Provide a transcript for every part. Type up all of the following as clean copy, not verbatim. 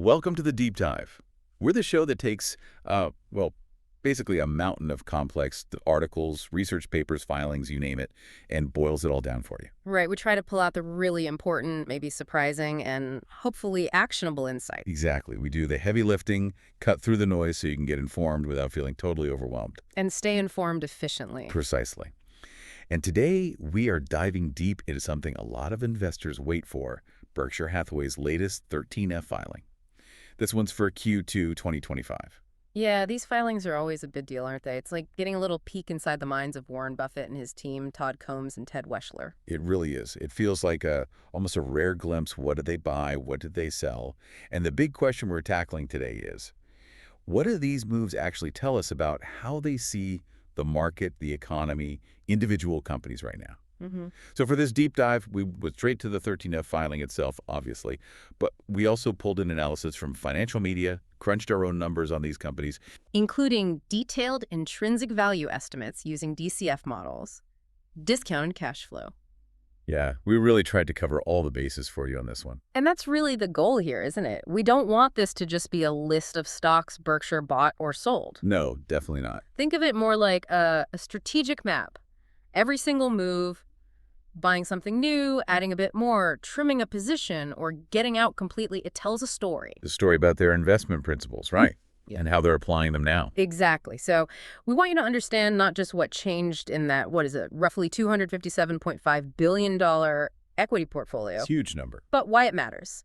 Welcome to the Deep Dive. We're the show that takes, basically a mountain of complex articles, research papers, filings, you name it, and boils it all down for you. Right, we try to pull out the really important, maybe surprising, and hopefully actionable insight. Exactly. We do the heavy lifting, cut through the noise so you can get informed without feeling totally overwhelmed. And stay informed efficiently. Precisely. And today, we are diving deep into something a lot of investors wait for, Berkshire Hathaway's latest 13F filing. This one's for Q2 2025. Yeah, these filings are always a big deal, aren't they? It's like getting a little peek inside the minds of Warren Buffett and his team, Todd Combs and Ted Weschler. It really is. It feels like almost a rare glimpse. What did they buy? What did they sell? And the big question we're tackling today is, what do these moves actually tell us about how they see the market, the economy, individual companies right now? So for this deep dive, we went straight to the 13F filing itself, obviously, but we also pulled in analysis from financial media, crunched our own numbers on these companies. Including detailed intrinsic value estimates using DCF models, discounted cash flow. Yeah, we really tried to cover all the bases for you on this one. And that's really the goal here, isn't it? We don't want this to just be a list of stocks Berkshire bought or sold. No, definitely not. Think of it more like a strategic map. Every single move, buying something new, adding a bit more, trimming a position, or getting out completely, it tells a story. The story about their investment principles, right? Yeah. And how they're applying them now. Exactly. So we want you to understand not just what changed in that, roughly $257.5 billion equity portfolio. It's a huge number. But why it matters.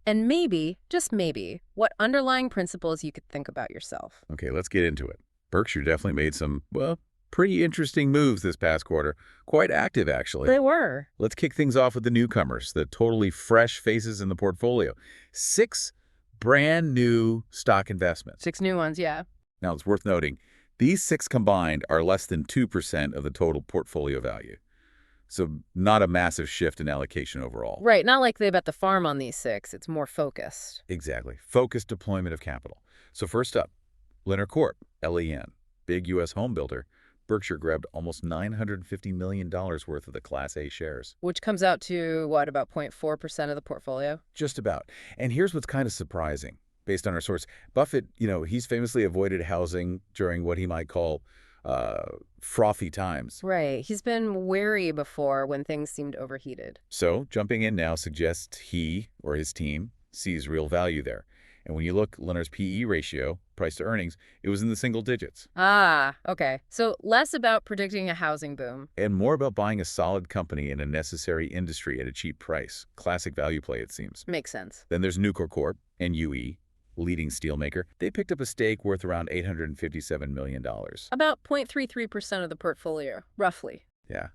And maybe, just maybe, what underlying principles you could think about yourself. Okay, let's get into it. Berkshire definitely made some, pretty interesting moves this past quarter. Quite active, actually. They were. Let's kick things off with the newcomers, the totally fresh faces in the portfolio. 6 brand new stock investments. 6 new ones, yeah. Now, it's worth noting, these 6 combined are less than 2% of the total portfolio value. So not a massive shift in allocation overall. Right, not like they bet the farm on these 6. It's more focused. Exactly. Focused deployment of capital. So first up, Lennar Corp, LEN, big U.S. home builder. Berkshire grabbed almost $950 million worth of the Class A shares. Which comes out to, about 0.4% of the portfolio? Just about. And here's what's kind of surprising, based on our source. Buffett, he's famously avoided housing during what he might call frothy times. Right. He's been wary before when things seemed overheated. So jumping in now suggests he, or his team, sees real value there. And when you look, Lennar's PE ratio, price to earnings, it was in the single digits. Ah, okay. So less about predicting a housing boom. And more about buying a solid company in a necessary industry at a cheap price. Classic value play, it seems. Makes sense. Then there's Nucor Corp, NUE, leading steelmaker. They picked up a stake worth around $857 million. About 0.33% of the portfolio, roughly. Yeah.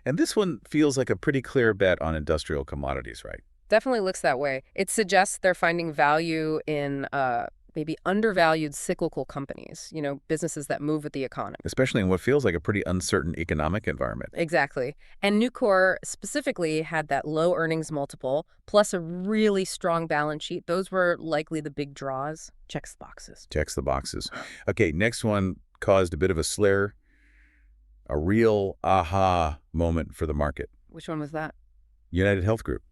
And this one feels like a pretty clear bet on industrial commodities, right? Definitely looks that way. It suggests they're finding value in maybe undervalued cyclical companies, businesses that move with the economy. Especially in what feels like a pretty uncertain economic environment. Exactly. And Nucor specifically had that low earnings multiple, plus a really strong balance sheet. Those were likely the big draws. Checks the boxes. Checks the boxes. Okay, next one caused a bit of a slur, a real aha moment for the market. Which one was that? United Health Group.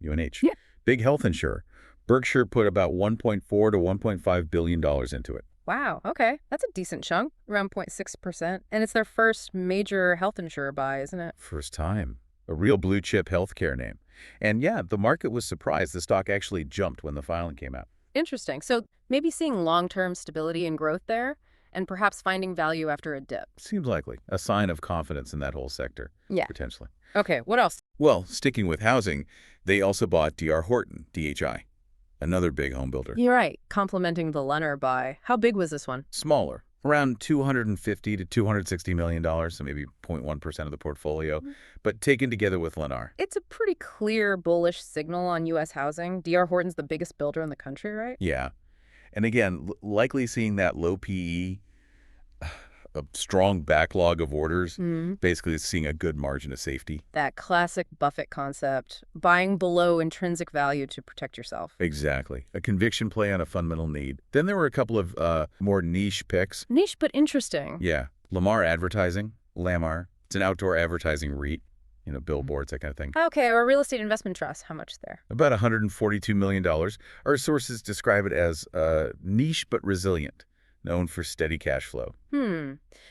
UNH. Yeah. Big health insurer. Berkshire put about $1.4 to $1.5 billion into it. Wow, okay. That's a decent chunk, around 0.6%. And it's their first major health insurer buy, isn't it? First time. A real blue chip healthcare name. And yeah, the market was surprised. The stock actually jumped when the filing came out. Interesting. So maybe seeing long-term stability and growth there, and perhaps finding value after a dip. Seems likely. A sign of confidence in that whole sector. Yeah. Potentially. Okay, what else? Well, sticking with housing, they also bought D.R. Horton, DHI, another big home builder. You're right. Complementing the Lennar buy. How big was this one? Smaller, around $250 to $260 million, so maybe 0.1% of the portfolio, but taken together with Lennar. It's a pretty clear bullish signal on U.S. housing. D.R. Horton's the biggest builder in the country, right? Yeah. And again, likely seeing that low PE, a strong backlog of orders, basically seeing a good margin of safety. That classic Buffett concept, buying below intrinsic value to protect yourself. Exactly. A conviction play on a fundamental need. Then there were a couple of more niche picks. Niche, but interesting. Yeah. Lamar Advertising, Lamar. It's an outdoor advertising REIT. billboards, that kind of thing. Okay, or real estate investment trust, how much there? About $142 million. Our sources describe it as niche but resilient, known for steady cash flow.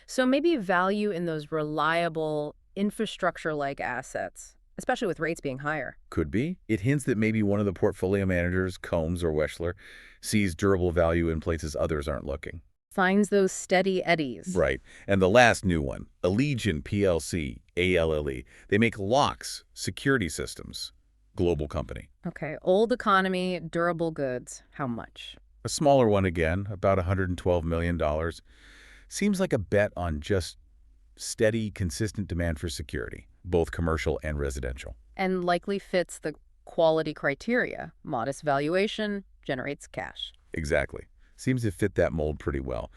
So maybe value in those reliable infrastructure-like assets, especially with rates being higher. Could be. It hints that maybe one of the portfolio managers, Combs or Weschler, sees durable value in places others aren't looking. Finds those steady eddies. Right. And the last new one, Allegiant PLC, ALLE. They make locks, security systems. Global company. Okay, old economy, durable goods. How much? A smaller one again, about $112 million. Seems like a bet on just steady, consistent demand for security, both commercial and residential. And likely fits the quality criteria. Modest valuation, generates cash. Exactly. Seems to fit that mold pretty well.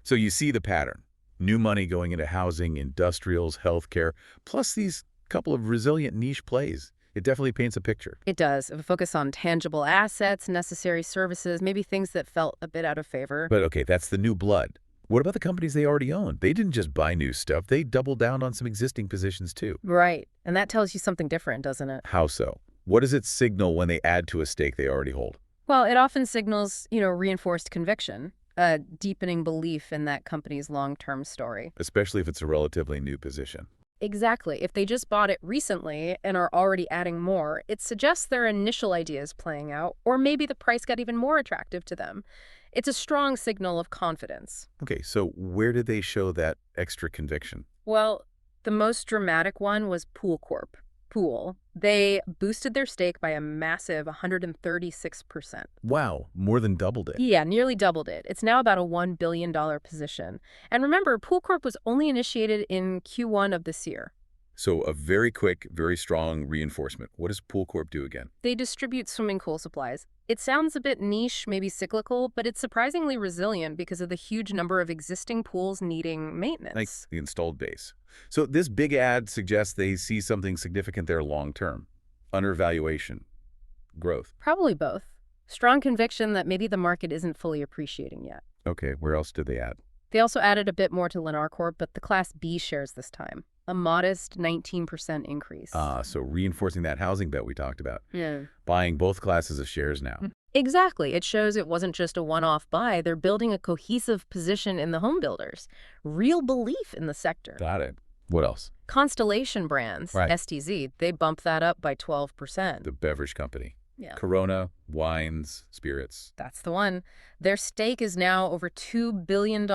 So you see the pattern. New money going into housing, industrials, healthcare, plus these couple of resilient niche plays. It definitely paints a picture. It does. A focus on tangible assets, necessary services, maybe things that felt a bit out of favor. But okay, that's the new blood. What about the companies they already own? They didn't just buy new stuff. They doubled down on some existing positions too. Right. And that tells you something different, doesn't it? How so? What does it signal when they add to a stake they already hold? Well, it often signals, reinforced conviction, a deepening belief in that company's long-term story. Especially if it's a relatively new position. Exactly. If they just bought it recently and are already adding more, it suggests their initial idea is playing out, or maybe the price got even more attractive to them. It's a strong signal of confidence. Okay, so where did they show that extra conviction? Well, the most dramatic one was Pool Corp. Pool. They boosted their stake by a massive 136%. Wow, more than doubled it. Yeah, nearly doubled it. It's now about a $1 billion position. And remember, Pool Corp was only initiated in Q1 of this year. So a very quick, very strong reinforcement. What does Pool Corp do again? They distribute swimming pool supplies. It sounds a bit niche, maybe cyclical, but it's surprisingly resilient because of the huge number of existing pools needing maintenance. Like the installed base. So this big ad suggests they see something significant there long-term. Undervaluation. Growth. Probably both. Strong conviction that maybe the market isn't fully appreciating yet. Okay, where else did they add? They also added a bit more to Lennar Corp, but the Class B shares this time. A modest 19% increase. So reinforcing that housing bet we talked about. Yeah. Buying both classes of shares now. Exactly. It shows it wasn't just a one-off buy. They're building a cohesive position in the home builders. Real belief in the sector. Got it. What else? Constellation Brands, Right. STZ, they bumped that up by 12%. The beverage company. Yeah. Corona, wines, spirits. That's the one. Their stake is now over $2 billion.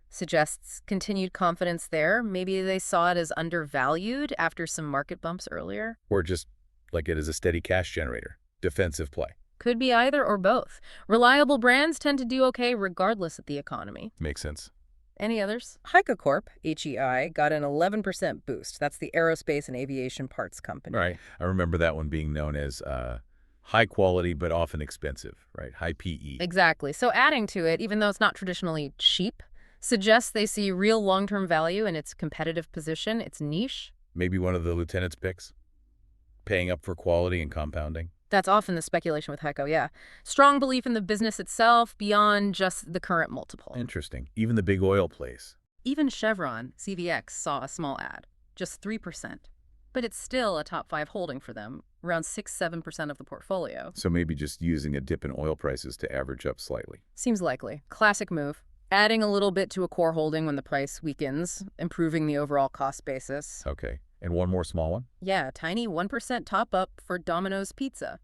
Suggests continued confidence there. Maybe they saw it as undervalued after some market bumps earlier. Or just like it as a steady cash generator. Defensive play. Could be either or both. Reliable brands tend to do okay regardless of the economy. Makes sense. Any others? HEICO Corp, HEI, got an 11% boost. That's the aerospace and aviation parts company. Right. I remember that one being known as high quality but often expensive, right? High PE. Exactly. So adding to it, even though it's not traditionally cheap, suggests they see real long-term value in its competitive position, its niche. Maybe one of the lieutenant's picks? Paying up for quality and compounding? That's often the speculation with HEICO, yeah. Strong belief in the business itself beyond just the current multiple. Interesting. Even the big oil plays. Even Chevron, CVX, saw a small add, just 3%. But it's still a top 5 holding for them, around 6-7% of the portfolio. So maybe just using a dip in oil prices to average up slightly. Seems likely. Classic move. Adding a little bit to a core holding when the price weakens, improving the overall cost basis. Okay. And one more small one? Yeah, tiny 1% top-up for Domino's Pizza,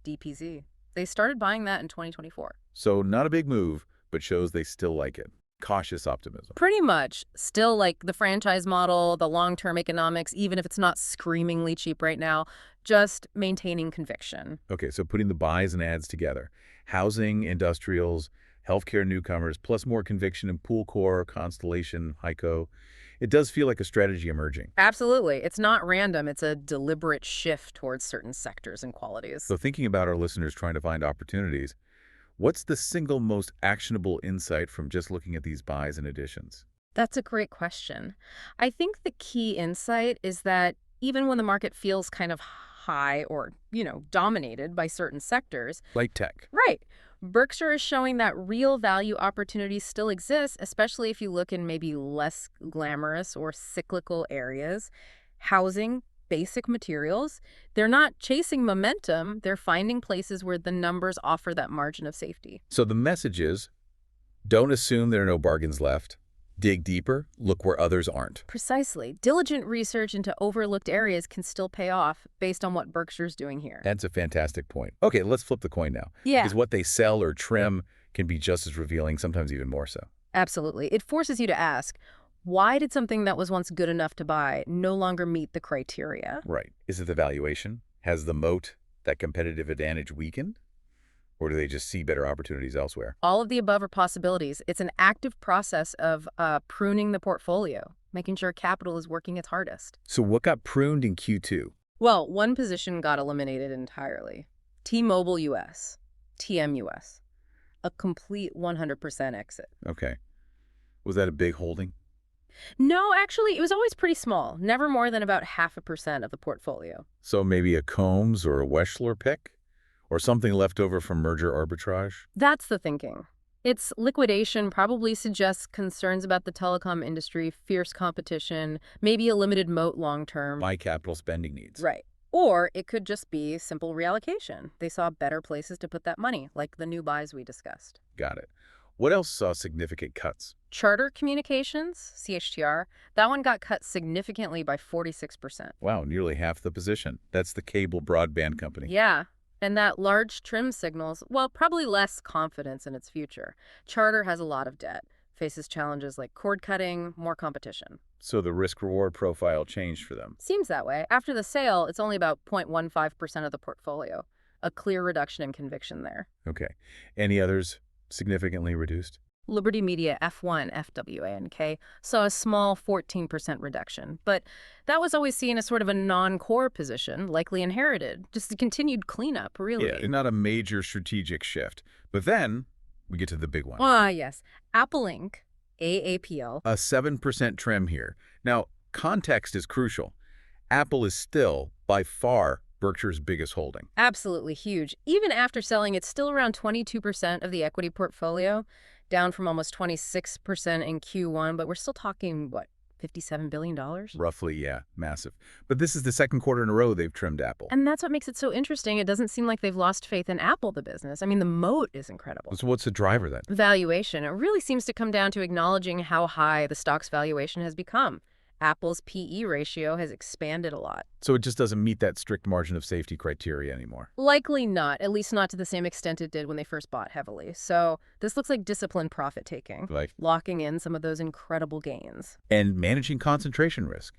DPZ. They started buying that in 2024. So not a big move, but shows they still like it. Cautious optimism. Pretty much. Still like the franchise model, the long-term economics, even if it's not screamingly cheap right now, just maintaining conviction. Okay, so putting the buys and adds together. Housing, industrials, healthcare newcomers, plus more conviction in Pool Corp, Constellation, HEICO. It does feel like a strategy emerging. Absolutely. It's not random. It's a deliberate shift towards certain sectors and qualities. So thinking about our listeners trying to find opportunities, what's the single most actionable insight from just looking at these buys and additions? That's a great question. I think the key insight is that even when the market feels kind of high or, dominated by certain sectors. Like tech. Right. Berkshire is showing that real value opportunities still exist, especially if you look in maybe less glamorous or cyclical areas. Housing, basic materials. They're not chasing momentum. They're finding places where the numbers offer that margin of safety. So the message is, don't assume there are no bargains left. Dig deeper, look where others aren't. Precisely. Diligent research into overlooked areas can still pay off based on what Berkshire's doing here. That's a fantastic point. Okay, let's flip the coin now. Yeah. Because what they sell or trim can be just as revealing, sometimes even more so. Absolutely. It forces you to ask, why did something that was once good enough to buy no longer meet the criteria? Right. Is it the valuation? Has the moat, that competitive advantage, weakened? Or do they just see better opportunities elsewhere? All of the above are possibilities. It's an active process of pruning the portfolio, making sure capital is working its hardest. So what got pruned in Q2? Well, one position got eliminated entirely. T-Mobile US, TMUS. A complete 100% exit. Okay. Was that a big holding? No, actually, it was always pretty small, never more than about 0.5% of the portfolio. So maybe a Combs or a Weschler pick? Or something left over from merger arbitrage? That's the thinking. Its liquidation probably suggests concerns about the telecom industry, fierce competition, maybe a limited moat long-term. My capital spending needs. Right. Or it could just be simple reallocation. They saw better places to put that money, like the new buys we discussed. Got it. What else saw significant cuts? Charter Communications, CHTR, that one got cut significantly by 46%. Wow, nearly half the position. That's the cable broadband company. Yeah. And that large trim signals, well, probably less confidence in its future. Charter has a lot of debt, faces challenges like cord cutting, more competition. So the risk-reward profile changed for them. Seems that way. After the sale, it's only about 0.15% of the portfolio. A clear reduction in conviction there. Okay. Any others significantly reduced? Liberty Media F1, FWANK, saw a small 14% reduction. But that was always seen as sort of a non-core position, likely inherited. Just a continued cleanup, really. Yeah, not a major strategic shift. But then we get to the big one. Ah, yes. Apple Inc., AAPL. A 7% trim here. Now, context is crucial. Apple is still, by far, Berkshire's biggest holding. Absolutely huge. Even after selling, it's still around 22% of the equity portfolio, down from almost 26% in Q1, but we're still talking, what, $57 billion? Roughly, yeah, massive. But this is the second quarter in a row they've trimmed Apple. And that's what makes it so interesting. It doesn't seem like they've lost faith in Apple, the business. I mean, the moat is incredible. So what's the driver then? Valuation. It really seems to come down to acknowledging how high the stock's valuation has become. Apple's PE ratio has expanded a lot. So it just doesn't meet that strict margin of safety criteria anymore. Likely not, at least not to the same extent it did when they first bought heavily. So this looks like disciplined profit taking, locking in some of those incredible gains. And managing concentration risk.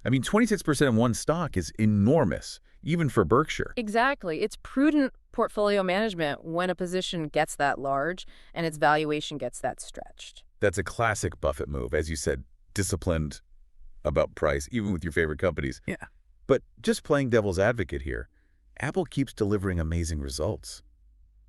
I mean, 26% in one stock is enormous, even for Berkshire. Exactly. It's prudent portfolio management when a position gets that large and its valuation gets that stretched. That's a classic Buffett move, as you said, disciplined about price, even with your favorite companies. Yeah. But just playing devil's advocate here, Apple keeps delivering amazing results.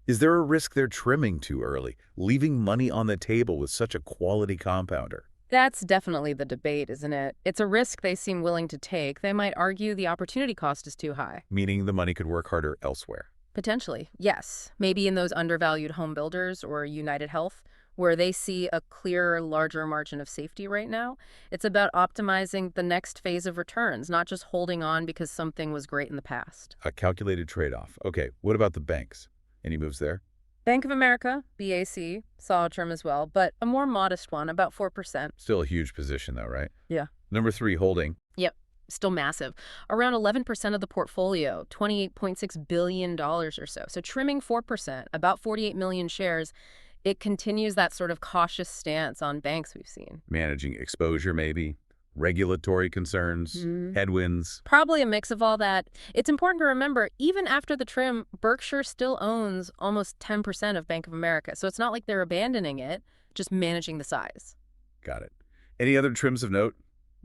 Is there a risk they're trimming too early, leaving money on the table with such a quality compounder? That's definitely the debate, isn't it? It's a risk they seem willing to take. They might argue the opportunity cost is too high. Meaning the money could work harder elsewhere. Potentially, yes. Maybe in those undervalued home builders or United Health, where they see a clearer, larger margin of safety right now. It's about optimizing the next phase of returns, not just holding on because something was great in the past. A calculated trade-off. Okay, what about the banks? Any moves there? Bank of America, BAC, saw a trim as well, but a more modest one, about 4%. Still a huge position though, right? Yeah. Number 3, holding. Yep. Still massive. Around 11% of the portfolio, $28.6 billion or so. So trimming 4%, about 48 million shares, it continues that sort of cautious stance on banks we've seen. Managing exposure, maybe. Regulatory concerns, headwinds. Probably a mix of all that. It's important to remember, even after the trim, Berkshire still owns almost 10% of Bank of America. So it's not like they're abandoning it, just managing the size. Got it. Any other trims of note?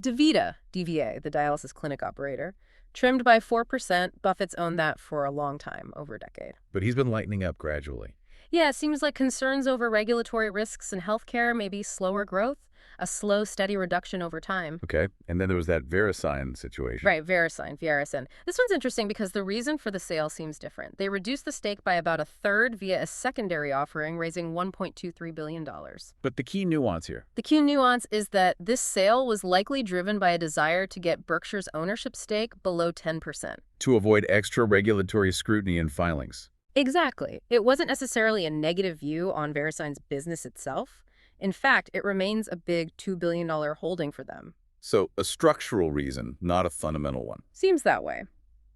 DaVita, DVA, the dialysis clinic operator, trimmed by 4%. Buffett's owned that for a long time, over a decade. But he's been lightening up gradually. Yeah, it seems like concerns over regulatory risks and healthcare, maybe slower growth, a slow, steady reduction over time. Okay. And then there was that Verisign situation. Right, Verisign. This one's interesting because the reason for the sale seems different. They reduced the stake by about a third via a secondary offering, raising $1.23 billion. But the key nuance here. The key nuance is that this sale was likely driven by a desire to get Berkshire's ownership stake below 10%. To avoid extra regulatory scrutiny in filings. Exactly. It wasn't necessarily a negative view on Verisign's business itself. In fact, it remains a big $2 billion holding for them. So a structural reason, not a fundamental one. Seems that way.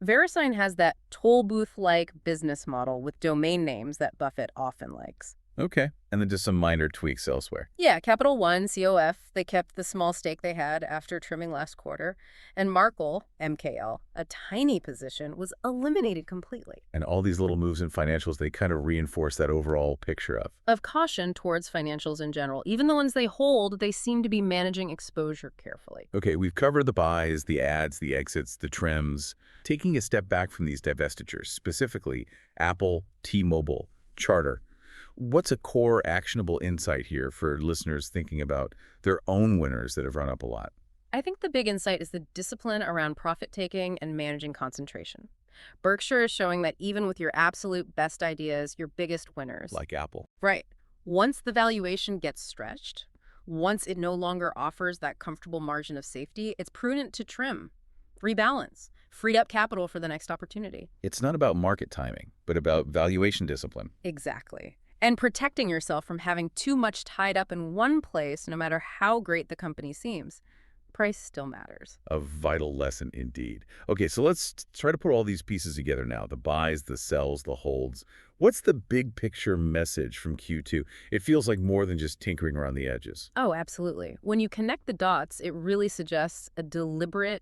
Verisign has that toll booth-like business model with domain names that Buffett often likes. Okay. And then just some minor tweaks elsewhere. Yeah, Capital One, COF, they kept the small stake they had after trimming last quarter. And Markel, MKL, a tiny position, was eliminated completely. And all these little moves in financials, they kind of reinforce that overall picture Of caution towards financials in general. Even the ones they hold, they seem to be managing exposure carefully. Okay, we've covered the buys, the adds, the exits, the trims. Taking a step back from these divestitures, specifically Apple, T-Mobile, Charter, what's a core actionable insight here for listeners thinking about their own winners that have run up a lot? I think the big insight is the discipline around profit-taking and managing concentration. Berkshire is showing that even with your absolute best ideas, your biggest winners. Like Apple. Right. Once the valuation gets stretched, once it no longer offers that comfortable margin of safety, it's prudent to trim, rebalance, free up capital for the next opportunity. It's not about market timing, but about valuation discipline. Exactly. And protecting yourself from having too much tied up in one place, no matter how great the company seems. Price still matters. A vital lesson indeed. Okay, so let's try to put all these pieces together now. The buys, the sells, the holds. What's the big picture message from Q2? It feels like more than just tinkering around the edges. Oh, absolutely. When you connect the dots, it really suggests a deliberate,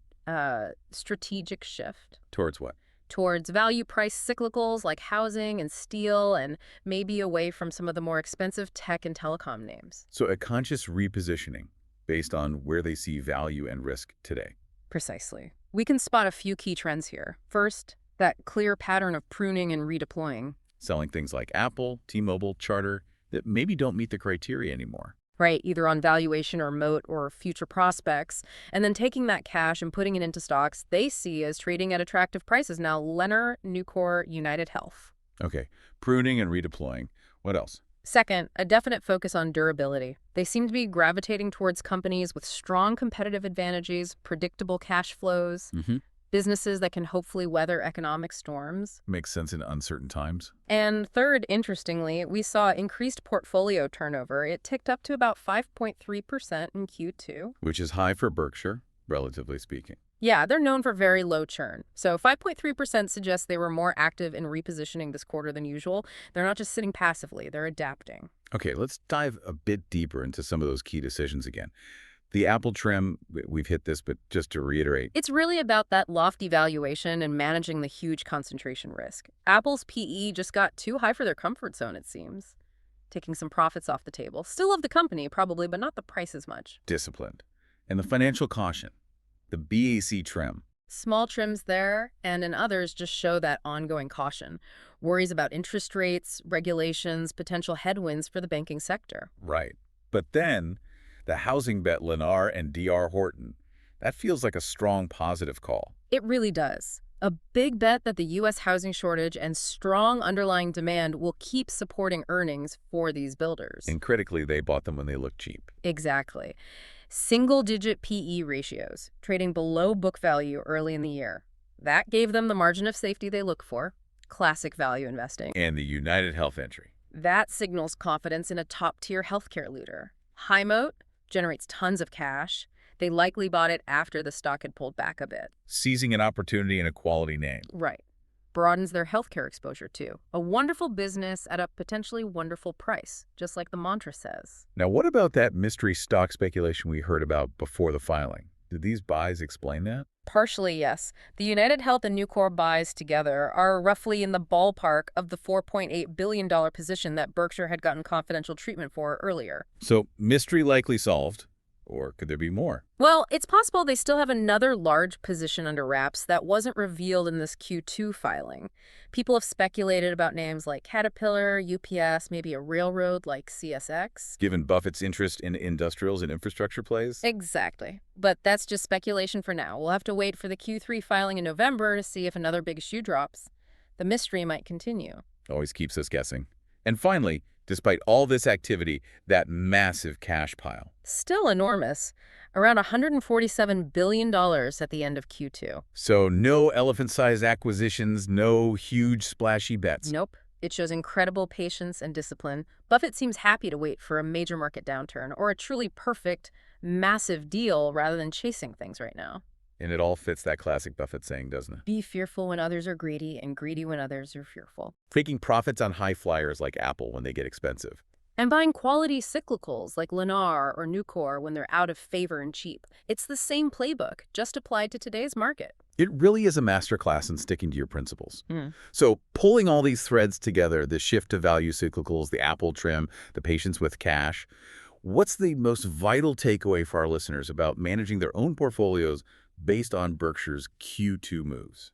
strategic shift. Towards what? Towards value price cyclicals like housing and steel, and maybe away from some of the more expensive tech and telecom names. So a conscious repositioning based on where they see value and risk today. Precisely. We can spot a few key trends here. First, that clear pattern of pruning and redeploying. Selling things like Apple, T-Mobile, Charter that maybe don't meet the criteria anymore. Right, either on valuation or moat or future prospects, and then taking that cash and putting it into stocks they see as trading at attractive prices now. Lennar, Nucor, United Health. Okay, pruning and redeploying. What else? Second, a definite focus on durability. They seem to be gravitating towards companies with strong competitive advantages, predictable cash flows, businesses that can hopefully weather economic storms. Makes sense in uncertain times. And third, interestingly, we saw increased portfolio turnover. It ticked up to about 5.3% in Q2. Which is high for Berkshire, relatively speaking. Yeah, they're known for very low churn. So 5.3% suggests they were more active in repositioning this quarter than usual. They're not just sitting passively, they're adapting. Okay, let's dive a bit deeper into some of those key decisions again. The Apple trim, we've hit this, but just to reiterate. It's really about that lofty valuation and managing the huge concentration risk. Apple's PE just got too high for their comfort zone, it seems. Taking some profits off the table. Still love the company, probably, but not the price as much. Disciplined. And the financial caution. The BAC trim. Small trims there, and in others just show that ongoing caution. Worries about interest rates, regulations, potential headwinds for the banking sector. Right. But then, the housing bet Lennar and D.R. Horton. That feels like a strong positive call. It really does. A big bet that the U.S. housing shortage and strong underlying demand will keep supporting earnings for these builders. And critically, they bought them when they looked cheap. Exactly. Single-digit PE ratios, trading below book value early in the year. That gave them the margin of safety they look for. Classic value investing. And the United Health entry. That signals confidence in a top-tier healthcare leader. High moat generates tons of cash. They likely bought it after the stock had pulled back a bit. Seizing an opportunity in a quality name. Right. Broadens their healthcare exposure, too. A wonderful business at a potentially wonderful price, just like the mantra says. Now, what about that mystery stock speculation we heard about before the filing? Did these buys explain that? Partially, yes. The United Health and Nucor buys together are roughly in the ballpark of the $4.8 billion position that Berkshire had gotten confidential treatment for earlier. So, mystery likely solved. Or could there be more? Well, it's possible they still have another large position under wraps that wasn't revealed in this Q2 filing. People have speculated about names like Caterpillar, UPS, maybe a railroad like CSX. Given Buffett's interest in industrials and infrastructure plays? Exactly. But that's just speculation for now. We'll have to wait for the Q3 filing in November to see if another big shoe drops. The mystery might continue. Always keeps us guessing. And finally, despite all this activity, that massive cash pile. Still enormous. Around $147 billion at the end of Q2. So no elephant-sized acquisitions, no huge splashy bets. Nope. It shows incredible patience and discipline. Buffett seems happy to wait for a major market downturn or a truly perfect, massive deal rather than chasing things right now. And it all fits that classic Buffett saying, doesn't it? Be fearful when others are greedy and greedy when others are fearful. Taking profits on high flyers like Apple when they get expensive. And buying quality cyclicals like Lennar or Nucor when they're out of favor and cheap. It's the same playbook, just applied to today's market. It really is a masterclass in sticking to your principles. So pulling all these threads together, the shift to value cyclicals, the Apple trim, the patience with cash, what's the most vital takeaway for our listeners about managing their own portfolios based on Berkshire's Q2 moves?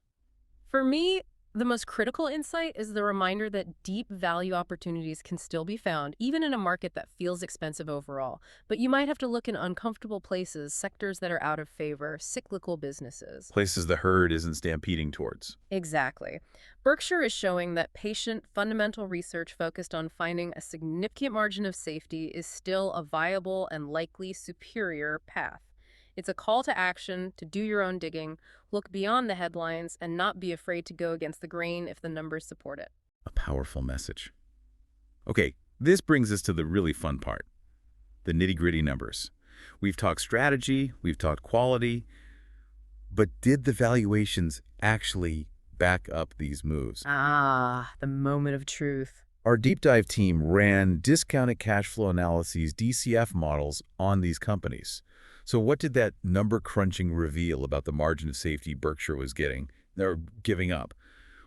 For me, the most critical insight is the reminder that deep value opportunities can still be found, even in a market that feels expensive overall. But you might have to look in uncomfortable places, sectors that are out of favor, cyclical businesses. Places the herd isn't stampeding towards. Exactly. Berkshire is showing that patient, fundamental research focused on finding a significant margin of safety is still a viable and likely superior path. It's a call to action, to do your own digging, look beyond the headlines, and not be afraid to go against the grain if the numbers support it. A powerful message. Okay, this brings us to the really fun part, the nitty-gritty numbers. We've talked strategy, we've talked quality, but did the valuations actually back up these moves? Ah, the moment of truth. Our deep dive team ran discounted cash flow analyses, DCF models, on these companies. So what did that number crunching reveal about the margin of safety Berkshire was giving up?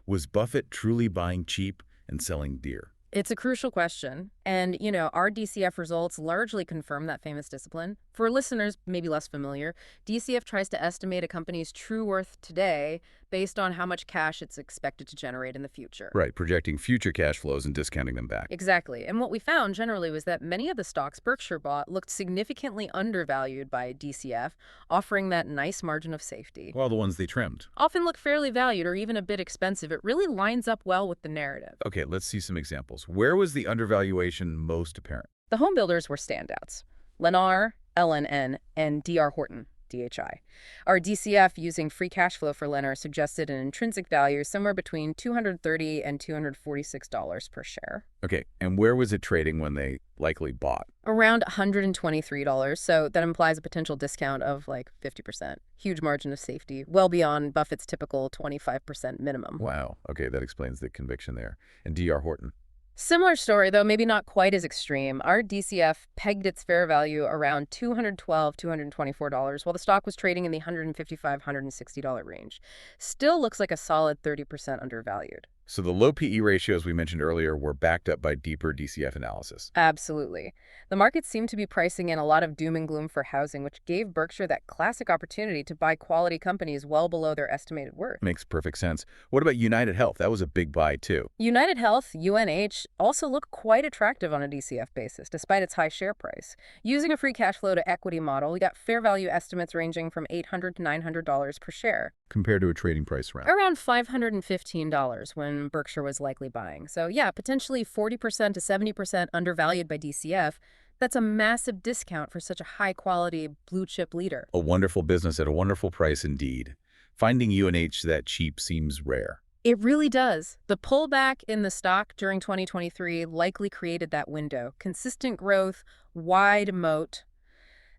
Was Buffett truly buying cheap and selling dear? It's a crucial question. And, our DCF results largely confirm that famous discipline. For listeners maybe less familiar, DCF tries to estimate a company's true worth today based on how much cash it's expected to generate in the future. Right, projecting future cash flows and discounting them back. Exactly. And what we found generally was that many of the stocks Berkshire bought looked significantly undervalued by DCF, offering that nice margin of safety. While the ones they trimmed Often look fairly valued or even a bit expensive. It really lines up well with the narrative. Okay, let's see some examples. Where was the undervaluation most apparent? The home builders were standouts. Lennar, LNN, and D.R. Horton, DHI. Our DCF using free cash flow for Lennar suggested an intrinsic value somewhere between $230 and $246 per share. Okay, and where was it trading when they likely bought? Around $123, so that implies a potential discount of like 50%. Huge margin of safety, well beyond Buffett's typical 25% minimum. Wow, okay, that explains the conviction there. And D.R. Horton? Similar story, though maybe not quite as extreme. Our DCF pegged its fair value around $212, $224, while the stock was trading in the $155, $160 range. Still looks like a solid 30% undervalued. So the low PE ratios we mentioned earlier were backed up by deeper DCF analysis. Absolutely. The market seemed to be pricing in a lot of doom and gloom for housing, which gave Berkshire that classic opportunity to buy quality companies well below their estimated worth. Makes perfect sense. What about United Health? That was a big buy, too. United Health, UNH, also looked quite attractive on a DCF basis, despite its high share price. Using a free cash flow to equity model, we got fair value estimates ranging from $800 to $900 per share. Compared to a trading price Around $515 when Berkshire was likely buying. So yeah, potentially 40% to 70% undervalued by DCF. That's a massive discount for such a high-quality blue-chip leader. A wonderful business at a wonderful price indeed. Finding UNH that cheap seems rare. It really does. The pullback in the stock during 2023 likely created that window. Consistent growth, wide moat.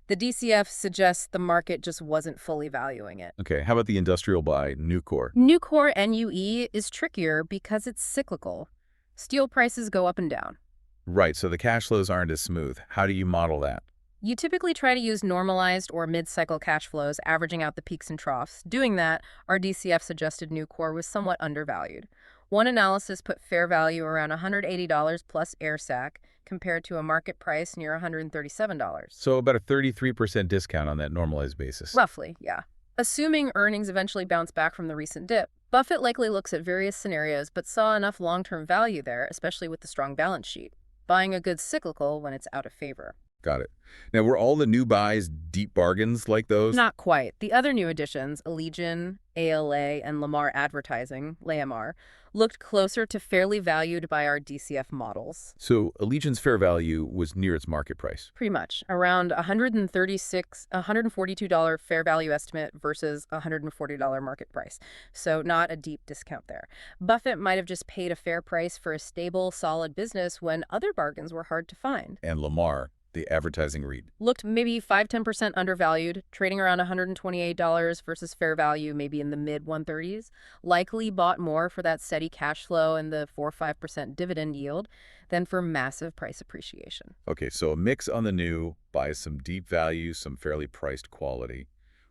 The DCF suggests the market just wasn't fully valuing it. Okay, how about the industrial buy, Nucor? Nucor NUE is trickier because it's cyclical. Steel prices go up and down. Right, so the cash flows aren't as smooth. How do you model that? You typically try to use normalized or mid-cycle cash flows, averaging out the peaks and troughs. Doing that, our DCF suggested Nucor was somewhat undervalued. One analysis put fair value around $180 plus airsack compared to a market price near $137. So about a 33% discount on that normalized basis. Roughly, yeah. Assuming earnings eventually bounce back from the recent dip, Buffett likely looks at various scenarios but saw enough long-term value there, especially with the strong balance sheet, buying a good cyclical when it's out of favor. Got it. Now, were all the new buys deep bargains like those? Not quite. The other new additions, Allegion, ALA, and Lamar Advertising, LAMR, looked closer to fairly valued by our DCF models. So Allegion's fair value was near its market price. Pretty much. Around $142 fair value estimate versus $140 market price. So not a deep discount there. Buffett might have just paid a fair price for a stable, solid business when other bargains were hard to find. And Lamar, the advertising REIT. Looked maybe 5–10% undervalued, trading around $128 versus fair value maybe in the mid-130s. Likely bought more for that steady cash flow and the 4–5% dividend yield than for massive price appreciation. Okay, so a mix on the new, buys some deep value, some fairly priced quality.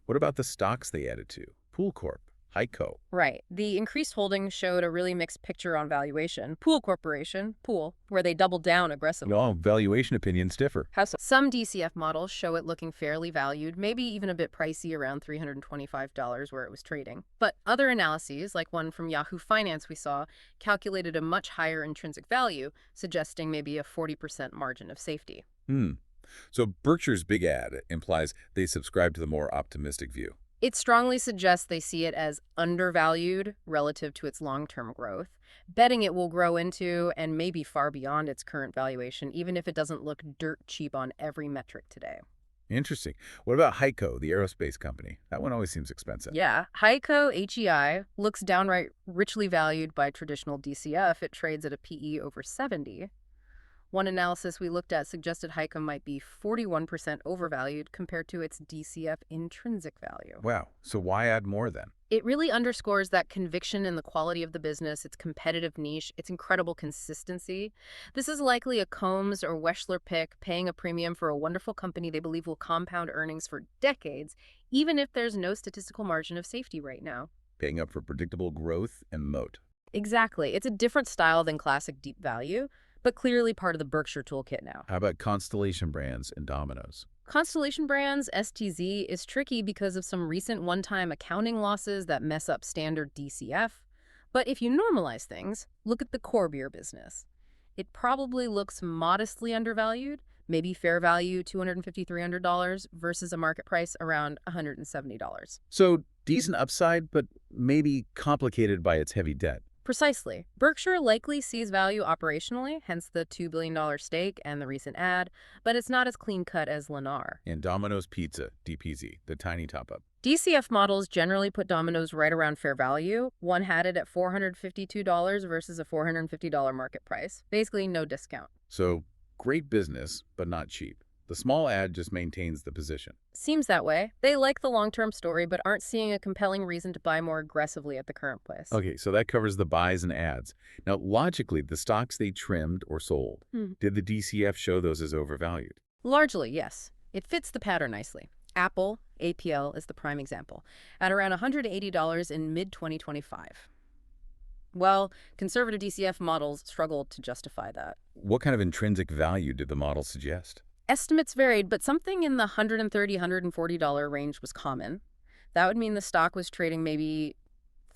What about the stocks they added to? Pool Corp, Heiko. Right. The increased holdings showed a really mixed picture on valuation. Pool Corporation, Pool, where they doubled down aggressively. No, valuation opinions differ. How so? Some DCF models show it looking fairly valued, maybe even a bit pricey around $325 where it was trading. But other analyses, like one from Yahoo Finance we saw, calculated a much higher intrinsic value, suggesting maybe a 40% margin of safety. So Berkshire's big ad implies they subscribe to the more optimistic view. It strongly suggests they see it as undervalued relative to its long-term growth, betting it will grow into and maybe far beyond its current valuation, even if it doesn't look dirt cheap on every metric today. Interesting. What about Heiko, the aerospace company? That one always seems expensive. Yeah, Heiko, HEI, looks downright richly valued by traditional DCF. It trades at a PE over 70. One analysis we looked at suggested Heiko might be 41% overvalued compared to its DCF intrinsic value. Wow. So why add more then? It really underscores that conviction in the quality of the business, its competitive niche, its incredible consistency. This is likely a Combs or Weschler pick, paying a premium for a wonderful company they believe will compound earnings for decades, even if there's no statistical margin of safety right now. Paying up for predictable growth and moat. Exactly. It's a different style than classic deep value, but clearly part of the Berkshire toolkit now. How about Constellation Brands and Domino's? Constellation Brands, STZ, is tricky because of some recent one-time accounting losses that mess up standard DCF. But if you normalize things, look at the core beer business. It probably looks modestly undervalued, maybe fair value $250–300 versus a market price around $170. So decent upside, but maybe complicated by its heavy debt. Precisely. Berkshire likely sees value operationally, hence the $2 billion stake and the recent ad, but it's not as clean-cut as Lennar. And Domino's Pizza, DPZ, the tiny top-up. DCF models generally put Domino's right around fair value. One had it at $452 versus a $450 market price. Basically, no discount. So great business, but not cheap. The small ad just maintains the position. Seems that way. They like the long-term story, but aren't seeing a compelling reason to buy more aggressively at the current price. Okay, so that covers the buys and ads. Now, logically, the stocks they trimmed or sold, did the DCF show those as overvalued? Largely, yes. It fits the pattern nicely. Apple, APL, is the prime example, at around $180 in mid-2025. Well, conservative DCF models struggled to justify that. What kind of intrinsic value did the model suggest? Estimates varied, but something in the $130–140 range was common. That would mean the stock was trading maybe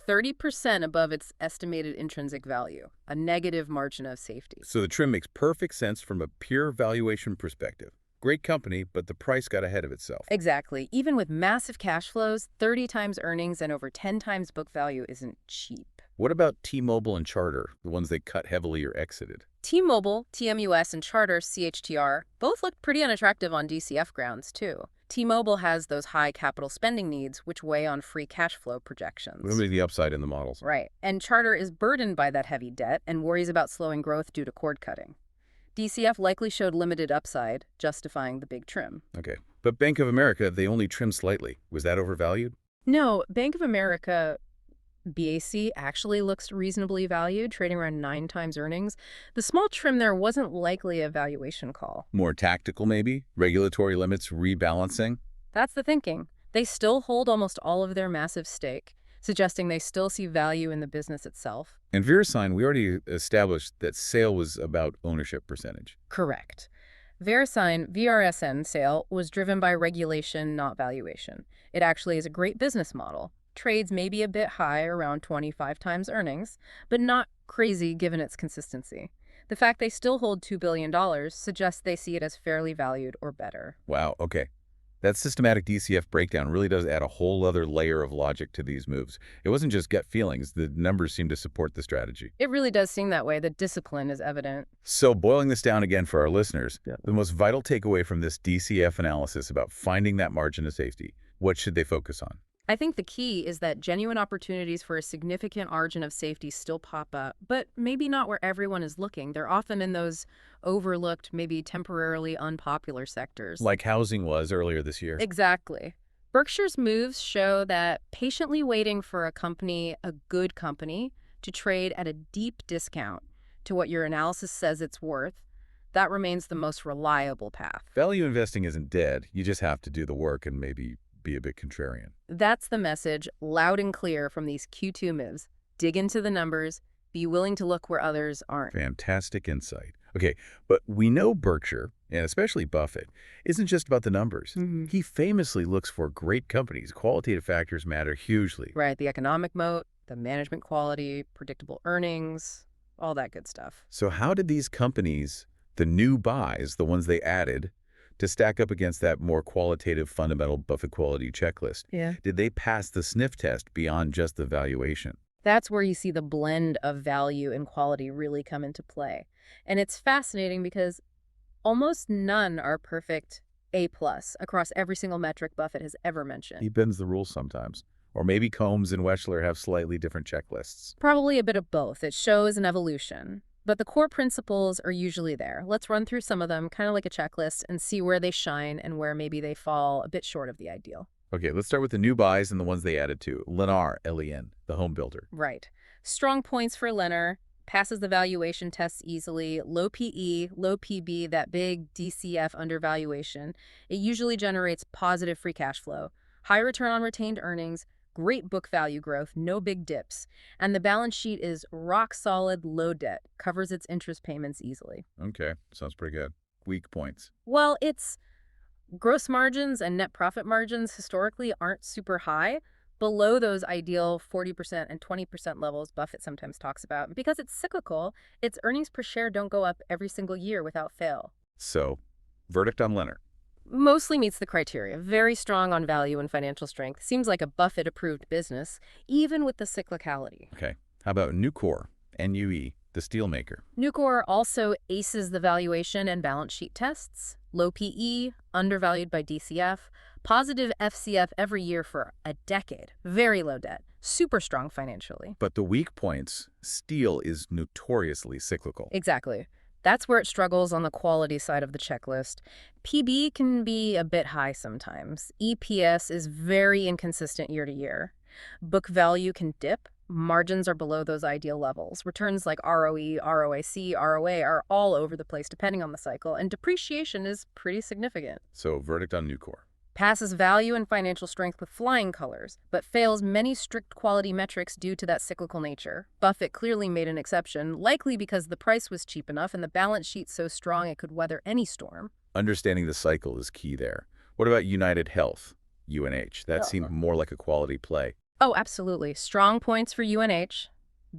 30% above its estimated intrinsic value, a negative margin of safety. So the trim makes perfect sense from a pure valuation perspective. Great company, but the price got ahead of itself. Exactly. Even with massive cash flows, 30 times earnings and over 10 times book value isn't cheap. What about T-Mobile and Charter, the ones they cut heavily or exited? T-Mobile, TMUS, and Charter, CHTR, both look pretty unattractive on DCF grounds, too. T-Mobile has those high capital spending needs, which weigh on free cash flow projections. Limiting the upside in the models. Right. And Charter is burdened by that heavy debt and worries about slowing growth due to cord cutting. DCF likely showed limited upside, justifying the big trim. Okay. But Bank of America, they only trimmed slightly. Was that overvalued? No, Bank of America, BAC, actually looks reasonably valued, trading around 9 times earnings. The small trim there wasn't likely a valuation call. More tactical, maybe? Regulatory limits rebalancing? That's the thinking. They still hold almost all of their massive stake, suggesting they still see value in the business itself. And VeriSign, we already established that sale was about ownership percentage. Correct. VeriSign VRSN sale was driven by regulation, not valuation. It actually is a great business model. Trades may be a bit high, around 25 times earnings, but not crazy given its consistency. The fact they still hold $2 billion suggests they see it as fairly valued or better. Wow, okay. That systematic DCF breakdown really does add a whole other layer of logic to these moves. It wasn't just gut feelings. The numbers seem to support the strategy. It really does seem that way. The discipline is evident. So boiling this down again for our listeners, the most vital takeaway from this DCF analysis about finding that margin of safety, what should they focus on? I think the key is that genuine opportunities for a significant margin of safety still pop up, but maybe not where everyone is looking. They're often in those overlooked, maybe temporarily unpopular sectors. Like housing was earlier this year. Exactly. Berkshire's moves show that patiently waiting for a company, a good company, to trade at a deep discount to what your analysis says it's worth, that remains the most reliable path. Value investing isn't dead. You just have to do the work and maybe be a bit contrarian. That's the message, loud and clear from these Q2 moves. Dig into the numbers, be willing to look where others aren't. Fantastic insight. Okay, but we know Berkshire, and especially Buffett, isn't just about the numbers. He famously looks for great companies. Qualitative factors matter hugely. Right, the economic moat, the management quality, predictable earnings, all that good stuff. So how did these companies, the new buys, the ones they added, to stack up against that more qualitative, fundamental Buffett quality checklist? Yeah. Did they pass the sniff test beyond just the valuation? That's where you see the blend of value and quality really come into play. And it's fascinating because almost none are perfect A+ across every single metric Buffett has ever mentioned. He bends the rules sometimes. Or maybe Combs and Wechsler have slightly different checklists. Probably a bit of both. It shows an evolution. But the core principles are usually there. Let's run through some of them, kind of like a checklist, and see where they shine and where maybe they fall a bit short of the ideal. Okay, let's start with the new buys and the ones they added to. Lennar, L-E-N, the home builder. Right. Strong points for Lennar. Passes the valuation tests easily. Low PE, low PB, that big DCF undervaluation. It usually generates positive free cash flow. High return on retained earnings. Great book value growth, no big dips. And the balance sheet is rock solid, low debt, covers its interest payments easily. Okay, sounds pretty good. Weak points. Well, its gross margins and net profit margins historically aren't super high, below those ideal 40% and 20% levels Buffett sometimes talks about. And because it's cyclical, its earnings per share don't go up every single year without fail. So, verdict on Lennar. Mostly meets the criteria. Very strong on value and financial strength. Seems like a Buffett-approved business, even with the cyclicality. Okay, how about Nucor, N-U-E, the steelmaker? Nucor also aces the valuation and balance sheet tests. Low PE, undervalued by DCF, positive FCF every year for a decade. Very low debt. Super strong financially. But the weak points, steel is notoriously cyclical. Exactly. That's where it struggles on the quality side of the checklist. PB can be a bit high sometimes. EPS is very inconsistent year to year. Book value can dip. Margins are below those ideal levels. Returns like ROE, ROIC, ROA are all over the place depending on the cycle, and depreciation is pretty significant. So, verdict on Nucor. Passes value and financial strength with flying colors, but fails many strict quality metrics due to that cyclical nature. Buffett clearly made an exception, likely because the price was cheap enough and the balance sheet so strong it could weather any storm. Understanding the cycle is key there. What about United Health, UNH? That seemed more like a quality play. Oh, absolutely. Strong points for UNH.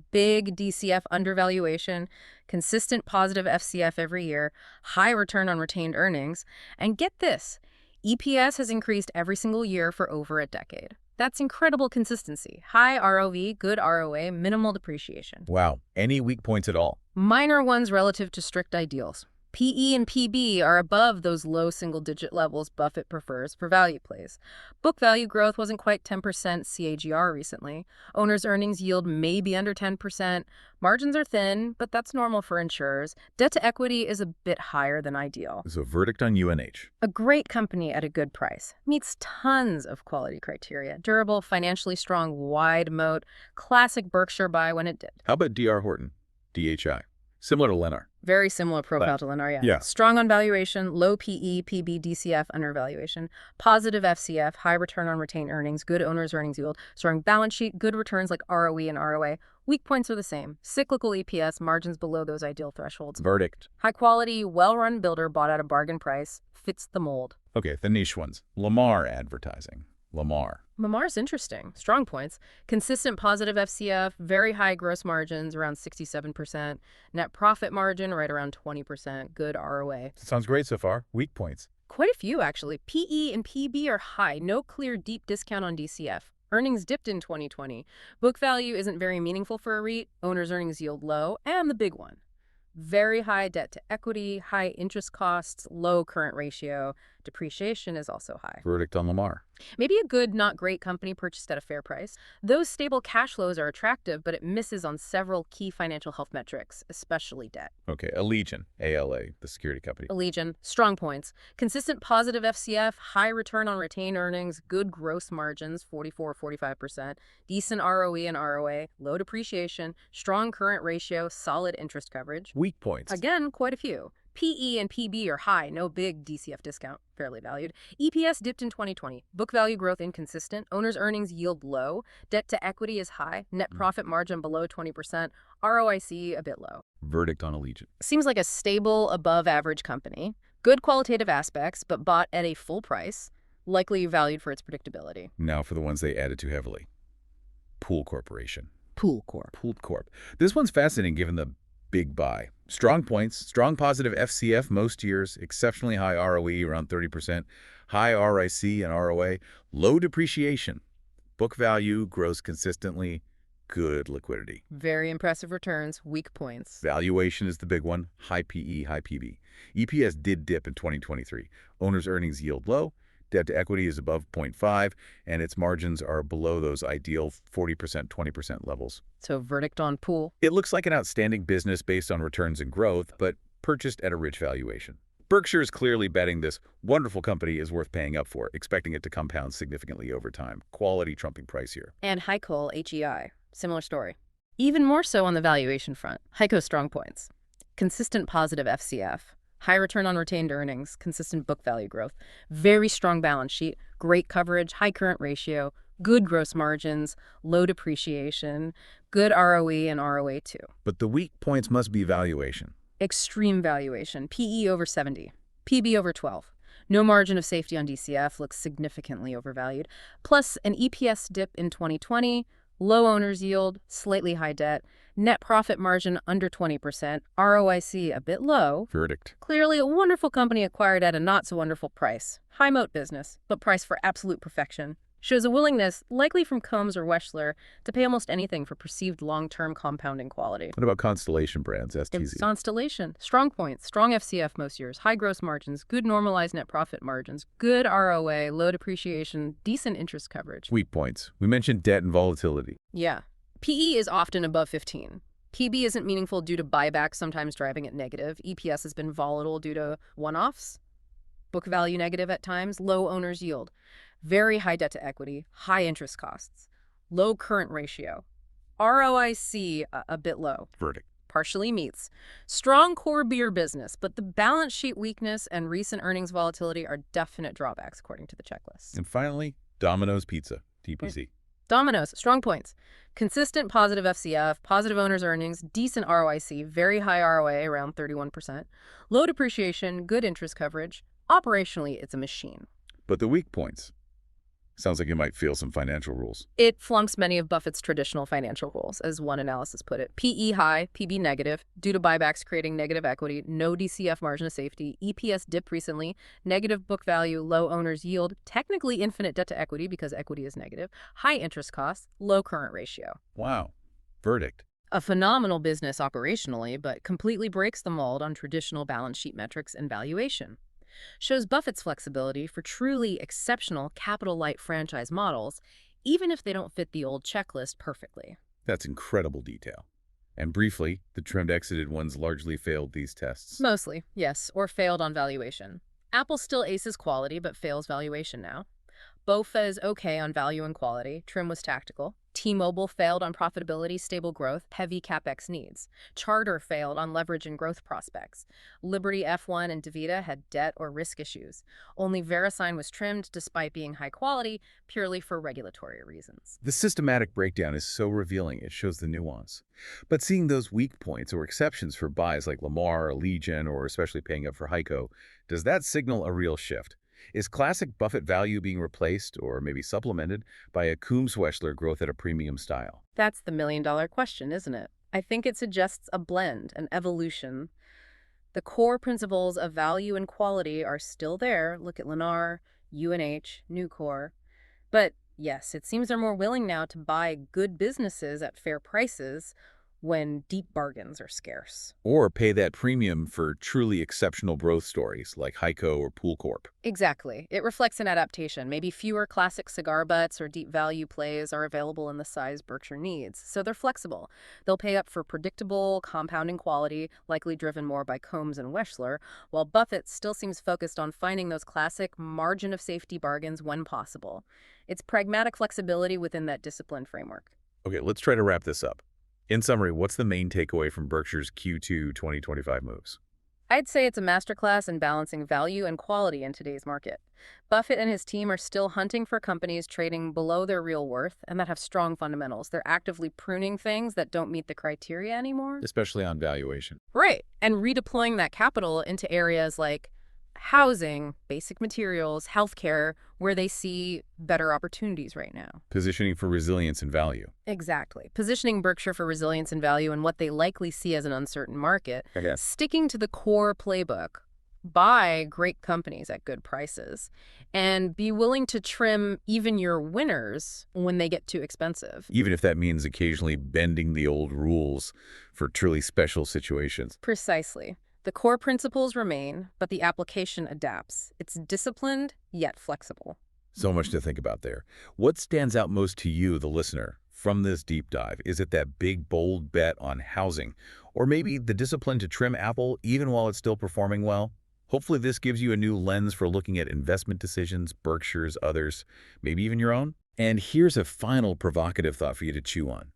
Big DCF undervaluation, consistent positive FCF every year, high return on retained earnings, and get this, EPS has increased every single year for over a decade. That's incredible consistency. High ROV, good ROA, minimal depreciation. Wow. Any weak points at all? Minor ones relative to strict ideals. PE and PB are above those low single-digit levels Buffett prefers for value plays. Book value growth wasn't quite 10% CAGR recently. Owner's earnings yield may be under 10%. Margins are thin, but that's normal for insurers. Debt to equity is a bit higher than ideal. So verdict on UNH. A great company at a good price. Meets tons of quality criteria. Durable, financially strong, wide moat. Classic Berkshire buy when it did. How about DR Horton, DHI? Similar to Lennar. Very similar profile to Lennar, yeah. Yeah. Strong on valuation, low PE, PB, DCF, undervaluation, positive FCF, high return on retained earnings, good owner's earnings yield, strong balance sheet, good returns like ROE and ROA. Weak points are the same. Cyclical EPS, margins below those ideal thresholds. Verdict. High quality, well-run builder bought at a bargain price, fits the mold. Okay, the niche ones. Lamar advertising. Lamar. Lamar's interesting. Strong points. Consistent positive FCF, very high gross margins, around 67%. Net profit margin, right around 20%. Good ROA. Sounds great so far. Weak points. Quite a few, actually. PE and PB are high. No clear deep discount on DCF. Earnings dipped in 2020. Book value isn't very meaningful for a REIT. Owner's earnings yield low. And the big one. Very high debt to equity, high interest costs, low current ratio. Depreciation is also high. Verdict on Lamar. Maybe a good, not great company purchased at a fair price. Those stable cash flows are attractive, but it misses on several key financial health metrics, especially debt. Okay, Allegion. ALA, the security company. Allegion, strong points. Consistent positive FCF, high return on retained earnings, good gross margins, 44-45%, decent ROE and ROA, low depreciation, strong current ratio, solid interest coverage. Weak points. Again, quite a few. PE and PB are high, no big DCF discount, fairly valued. EPS dipped in 2020. Book value growth inconsistent. Owner's earnings yield low. Debt to equity is high. Net profit margin below 20%. ROIC a bit low. Verdict on Allegion. Seems like a stable, above-average company. Good qualitative aspects, but bought at a full price. Likely valued for its predictability. Now for the ones they added too heavily. Pool Corporation. Pool Corp. Pooled Corp. This one's fascinating given the big buy. Strong points, strong positive FCF most years, exceptionally high ROE, around 30%, high RIC and ROA, low depreciation. Book value grows consistently, good liquidity. Very impressive returns, weak points. Valuation is the big one, high PE, high PB. EPS did dip in 2023. Owner's earnings yield low. Debt to equity is above 0.5, and its margins are below those ideal 40%, 20% levels. So verdict on Pool. It looks like an outstanding business based on returns and growth, but purchased at a rich valuation. Berkshire is clearly betting this wonderful company is worth paying up for, expecting it to compound significantly over time. Quality trumping price here. And Heiko, HEI. Similar story. Even more so on the valuation front. Heiko strong points. Consistent positive FCF. High return on retained earnings, consistent book value growth, very strong balance sheet, great coverage, high current ratio, good gross margins, low depreciation, good ROE and ROA too. But the weak points must be valuation. Extreme valuation, PE over 70, PB over 12. No margin of safety on DCF, looks significantly overvalued. Plus an EPS dip in 2020, low owner's yield, slightly high debt, net profit margin under 20%, ROIC a bit low. Verdict. Clearly a wonderful company acquired at a not-so-wonderful price. High moat business, but priced for absolute perfection. Shows a willingness, likely from Combs or Weschler, to pay almost anything for perceived long-term compounding quality. What about Constellation Brands, STZ? Constellation. Strong points, strong FCF most years, high gross margins, good normalized net profit margins, good ROA, low depreciation, decent interest coverage. Weak points. We mentioned debt and volatility. Yeah. PE is often above 15. PB isn't meaningful due to buybacks, sometimes driving it negative. EPS has been volatile due to one-offs. Book value negative at times, low owner's yield. Very high debt to equity, high interest costs, low current ratio. ROIC a bit low. Verdict. Partially meets. Strong core beer business, but the balance sheet weakness and recent earnings volatility are definite drawbacks according to the checklist. And finally, Domino's Pizza, TPC. Domino's, strong points. Consistent positive FCF, positive owner's earnings, decent ROIC, very high ROA, around 31%. Low depreciation, good interest coverage. Operationally, it's a machine. But the weak points. Sounds like you might feel some financial rules. It flunks many of Buffett's traditional financial rules, as one analysis put it. PE high, PB negative, due to buybacks creating negative equity, no DCF margin of safety, EPS dipped recently, negative book value, low owner's yield, technically infinite debt to equity because equity is negative, high interest costs, low current ratio. Wow. Verdict. A phenomenal business operationally, but completely breaks the mold on traditional balance sheet metrics and valuation. Shows Buffett's flexibility for truly exceptional capital-light franchise models, even if they don't fit the old checklist perfectly. That's incredible detail. And briefly, the trend-exited ones largely failed these tests. Mostly, yes, or failed on valuation. Apple still aces quality, but fails valuation now. BofA is okay on value and quality. Trim was tactical. T-Mobile failed on profitability, stable growth, heavy capex needs. Charter failed on leverage and growth prospects. Liberty F1 and DaVita had debt or risk issues. Only VeriSign was trimmed despite being high quality, purely for regulatory reasons. The systematic breakdown is so revealing, it shows the nuance. But seeing those weak points or exceptions for buys like Lamar, Allegiant, or especially paying up for Heiko, does that signal a real shift? Is classic Buffett value being replaced, or maybe supplemented, by a Coombs-Wechsler growth at a premium style? That's the million-dollar question, isn't it? I think it suggests a blend, an evolution. The core principles of value and quality are still there. Look at Lennar, UNH, Nucor. But yes, it seems they're more willing now to buy good businesses at fair prices when deep bargains are scarce. Or pay that premium for truly exceptional growth stories like Heiko or Pool Corp. Exactly. It reflects an adaptation. Maybe fewer classic cigar butts or deep value plays are available in the size Berkshire needs, so they're flexible. They'll pay up for predictable, compounding quality, likely driven more by Combs and Wechsler, while Buffett still seems focused on finding those classic margin of safety bargains when possible. It's pragmatic flexibility within that disciplined framework. Okay, let's try to wrap this up. In summary, what's the main takeaway from Berkshire's Q2 2025 moves? I'd say it's a masterclass in balancing value and quality in today's market. Buffett and his team are still hunting for companies trading below their real worth and that have strong fundamentals. They're actively pruning things that don't meet the criteria anymore. Especially on valuation. Right. And redeploying that capital into areas like housing, basic materials, healthcare, where they see better opportunities right now. Positioning for resilience and value. Exactly. Positioning Berkshire for resilience and value in what they likely see as an uncertain market. Okay. Sticking to the core playbook. Buy great companies at good prices. And be willing to trim even your winners when they get too expensive. Even if that means occasionally bending the old rules for truly special situations. Precisely. The core principles remain, but the application adapts. It's disciplined, yet flexible. So much to think about there. What stands out most to you, the listener, from this deep dive? Is it that big, bold bet on housing? Or maybe the discipline to trim Apple even while it's still performing well? Hopefully this gives you a new lens for looking at investment decisions, Berkshire's, others, maybe even your own. And here's a final provocative thought for you to chew on.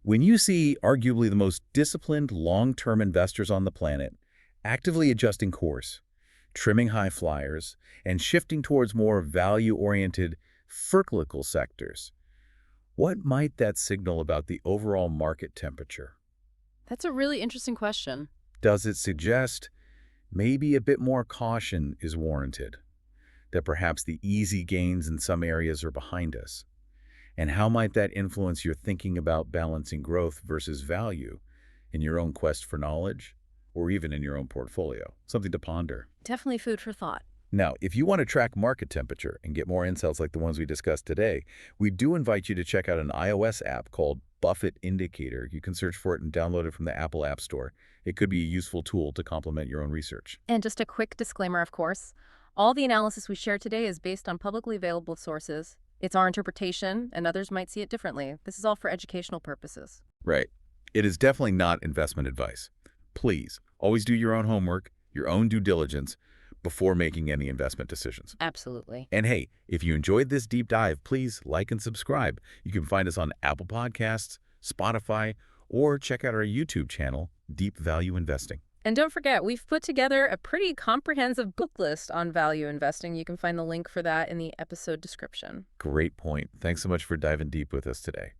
When you see arguably the most disciplined long-term investors on the planet actively adjusting course, trimming high flyers, and shifting towards more value-oriented, cyclical sectors, what might that signal about the overall market temperature? That's a really interesting question. Does it suggest maybe a bit more caution is warranted, that perhaps the easy gains in some areas are behind us? And how might that influence your thinking about balancing growth versus value in your own quest for knowledge or even in your own portfolio? Something to ponder. Definitely food for thought. Now, if you want to track market temperature and get more insights like the ones we discussed today, we do invite you to check out an iOS app called Buffett Indicator. You can search for it and download it from the Apple App Store. It could be a useful tool to complement your own research. And just a quick disclaimer, of course. All the analysis we share today is based on publicly available sources. It's our interpretation, and others might see it differently. This is all for educational purposes. Right. It is definitely not investment advice. Please, always do your own homework, your own due diligence, before making any investment decisions. Absolutely. And hey, if you enjoyed this deep dive, please like and subscribe. You can find us on Apple Podcasts, Spotify, or check out our YouTube channel, Deep Value Investing. And don't forget, we've put together a pretty comprehensive book list on value investing. You can find the link for that in the episode description. Great point. Thanks so much for diving deep with us today.